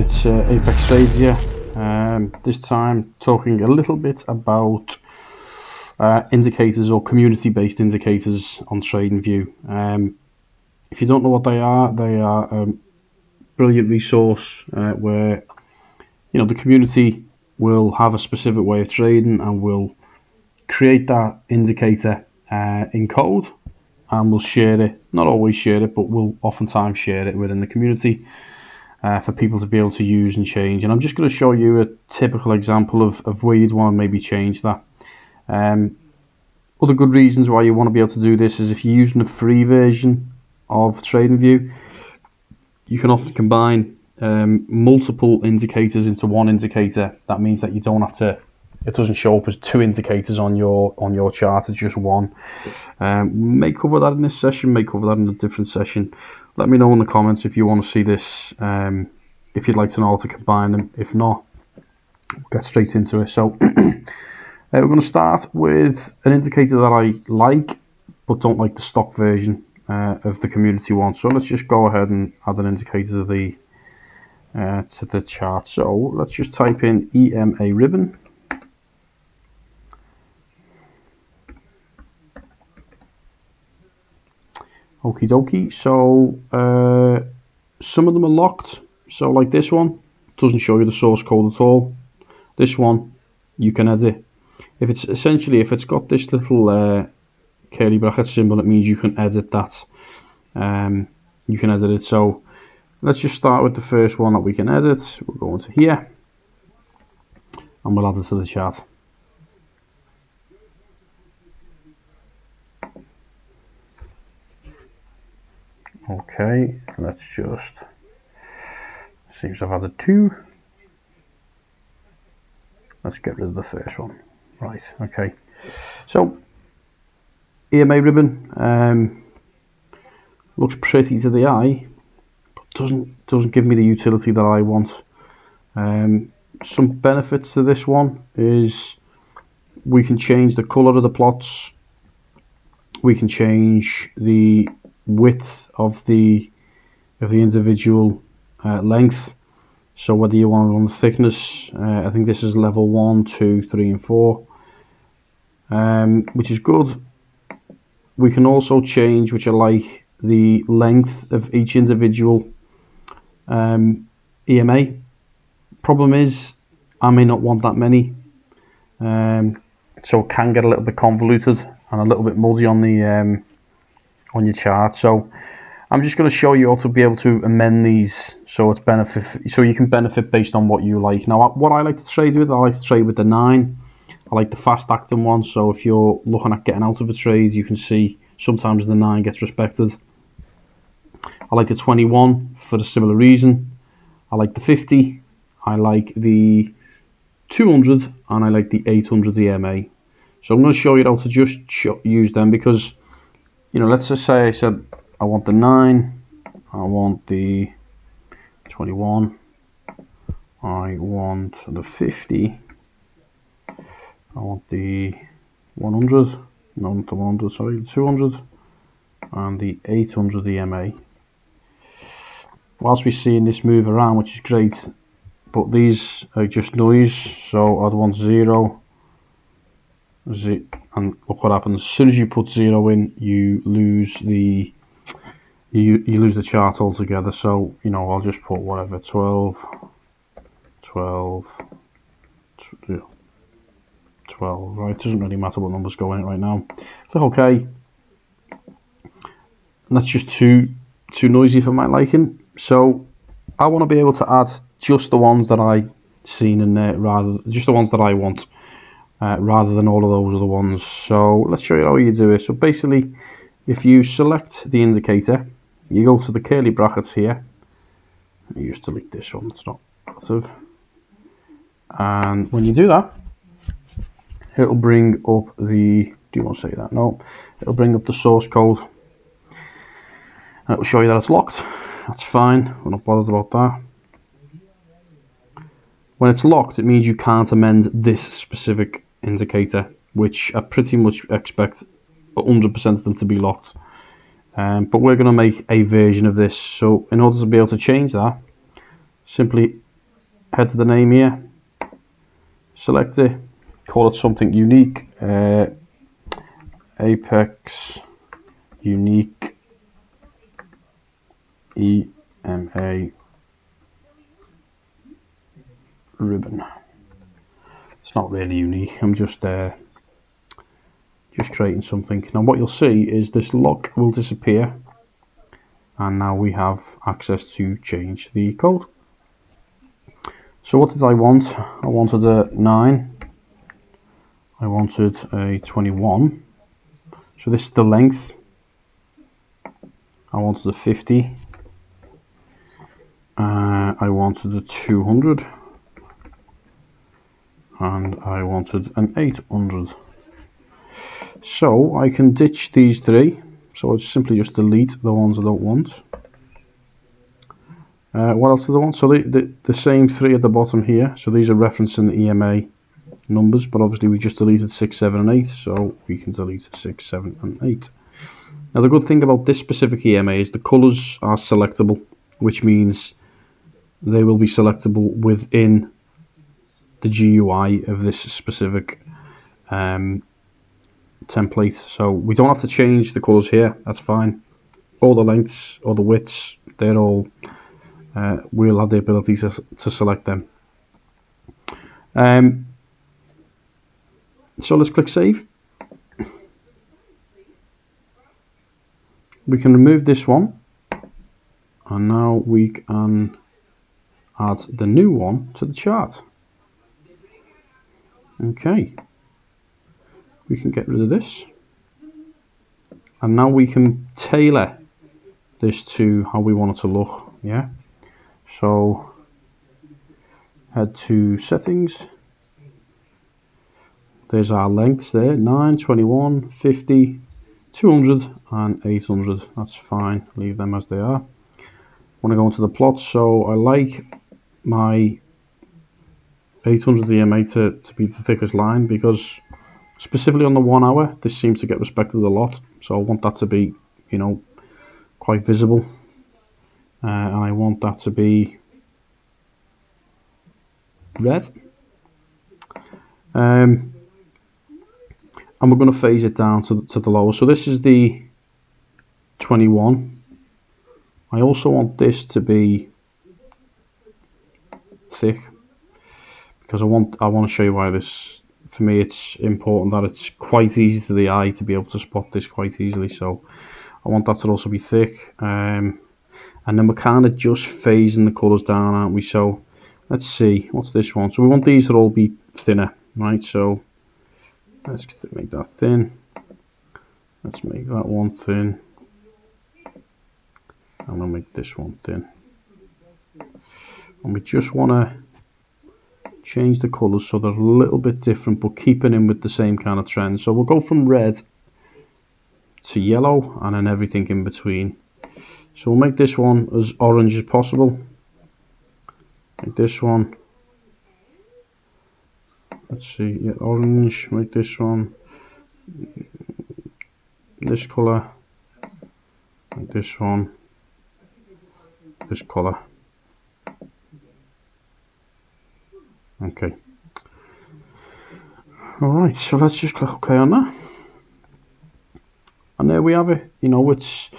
it's Apex Trades here. This time talking a little bit about indicators or community-based indicators on TradingView. If you don't know what they are a brilliant resource where the community will have a specific way of trading and will create that indicator in code, and we'll share it. Not always share it, but we'll oftentimes share it within the community for people to be able to use and change. And I'm just going to show you a typical example of where you'd want to maybe change that. Other good reasons why you want to be able to do this is if you're using a free version of TradingView, you can often combine multiple indicators into one indicator. That means that you don't have to, it doesn't show up as two indicators on your chart, it's just one. May cover that in this session, may cover that in a different session. Let me know in the comments if you want to see this, if you'd like to know how to combine them. If not, we'll get straight into it. So we're going to start with an indicator that I like, but don't like the stock version of the community one. So let's just go ahead and add an indicator to the chart. So let's just type in EMA ribbon. Okie dokie. So some of them are locked. So like this one doesn't show you the source code at all. This one you can edit. If it's got this little curly bracket symbol, it means you can edit that. You can edit it. So let's just start with the first one that we can edit. We'll go into here and we'll add it to the chart. Okay, let's just, seems I've added two. Let's get rid of the first one. Right, okay. So EMA ribbon looks pretty to the eye, but doesn't give me the utility that I want. Some benefits to this one is we can change the color of the plots. We can change the width of the individual length. So whether you want it on the thickness, I think this is level 1, 2, 3 and 4, which is good. We can also change, which I like, the length of each individual EMA. Problem is I may not want that many, so it can get a little bit convoluted and a little bit muddy on the on your chart. So I'm just going to show you how to be able to amend these so you can benefit based on what you like. Now what I like to trade with, I like to trade with the 9. I like the fast acting one, so if you're looking at getting out of a trade, you can see sometimes the 9 gets respected. I like the 21 for a similar reason. I like the 50, I like the 200 and I like the 800 EMA. So I'm going to show you how to just use them because, let's just say I said I want the 9, I want the 21, I want the 50, I want the 100, not the 100, sorry, the 200, and the 800 EMA. Whilst we're seeing this move around, which is great, but these are just noise, so I'd want 0, and look what happens. As soon as you put 0 in, you lose the chart altogether. So I'll just put whatever, 12, 12, 12, right? It doesn't really matter what numbers go in it right now. Click OK, and that's just too noisy for my liking. So I want to be able to add just the ones that I seen in there, just the ones that I want, rather than all of those other ones. So let's show you how you do it. So basically, if you select the indicator, you go to the curly brackets here. You just delete this one, it's not active. And when you do that, it'll bring up the, do you want to say that? No, it'll bring up the source code. And it'll show you that it's locked. That's fine, we're not bothered about that. When it's locked, it means you can't amend this specific indicator, which I pretty much expect 100% of them to be locked. But we're going to make a version of this. So in order to be able to change that, simply head to the name here, select it, call it something unique, Apex Unique EMA ribbon. It's not really unique, I'm just creating something. Now what you'll see is this lock will disappear, and now we have access to change the code. So what did I want? I wanted a 9, I wanted a 21, so this is the length. I wanted a 50, I wanted a 200, and I wanted an 800. So I can ditch these three, so I simply just delete the ones I don't want. What else do I want? So the same three at the bottom here, so these are referencing the EMA numbers, but obviously we just deleted 6, 7 and 8, so we can delete 6, 7 and 8. Now the good thing about this specific EMA is the colours are selectable, which means they will be selectable within the GUI of this specific template. So we don't have to change the colours here, that's fine. All the lengths or the widths, they're all, we'll have the ability to select them. So let's click save. We can remove this one, and now we can add the new one to the chart. Okay, we can get rid of this, and now we can tailor this to how we want it to look. Yeah, so head to settings, there's our lengths there, 9, 21, 50, 200 and 800, that's fine, leave them as they are. Want to go into the plot, so I like my 800 EMA to be the thickest line, because specifically on the 1 hour this seems to get respected a lot, so I want that to be, you know, quite visible, and I want that to be red, and we're going to phase it down to the lower. So this is the 21. I also want this to be thick, because I want to show you why this, for me it's important that it's quite easy to the eye to be able to spot this quite easily. So I want that to also be thick, and then we're kind of just phasing the colours down, aren't we? So let's see, what's this one? So we want these to all be thinner, right? So let's make that thin, let's make that one thin, and I'll make this one thin. And we just want to change the colours so they're a little bit different, but keeping in with the same kind of trend. So we'll go from red to yellow, and then everything in between. So we'll make this one as orange as possible. Make this one, let's see, yeah, orange. Make this one this colour. Make this one this colour. Okay. Alright, so let's just click OK on that. And there we have it. You know, it's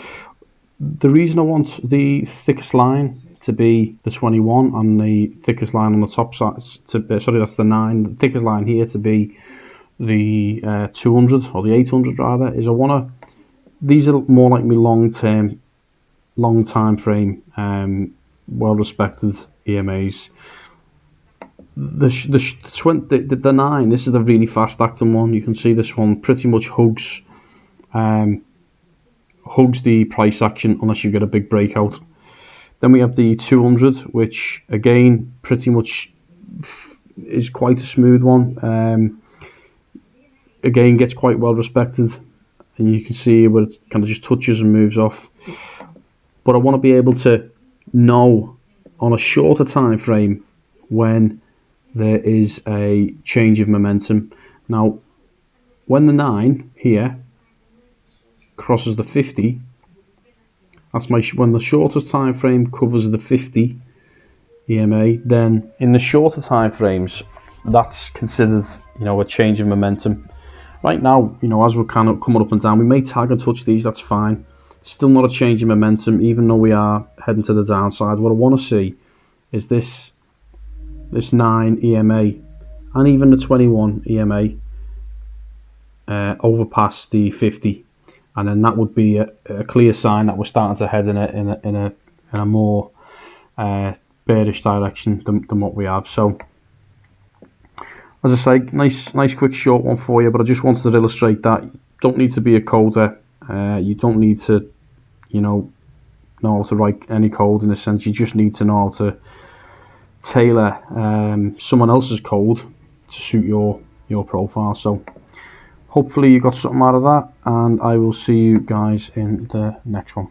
the reason I want the thickest line to be the 21 and the thickest line on the top side to be, sorry, that's the 9. The thickest line here to be the 200 or the 800 rather, is I want to, these are more like me long time frame, well respected EMAs. The 9, this is a really fast acting one. You can see this one pretty much hugs the price action unless you get a big breakout. Then we have the 200, which again pretty much is quite a smooth one. Again, gets quite well respected, and you can see where it kind of just touches and moves off. But I want to be able to know on a shorter time frame when there is a change of momentum. Now, when the 9 here crosses the 50, that's when the shortest time frame covers the 50, EMA, then in the shorter time frames, that's considered, a change of momentum. Right now, as we're kind of coming up and down, we may tag and touch these, that's fine. It's still not a change in momentum, even though we are heading to the downside. What I want to see is this 9 EMA and even the 21 EMA overpass the 50, and then that would be a clear sign that we're starting to head in a more bearish direction than what we have. So, as I say, nice quick short one for you, but I just wanted to illustrate that you don't need to be a coder. You don't need to, know how to write any code in a sense. You just need to know how to tailor someone else's code to suit your profile. So hopefully you got something out of that, and I will see you guys in the next one.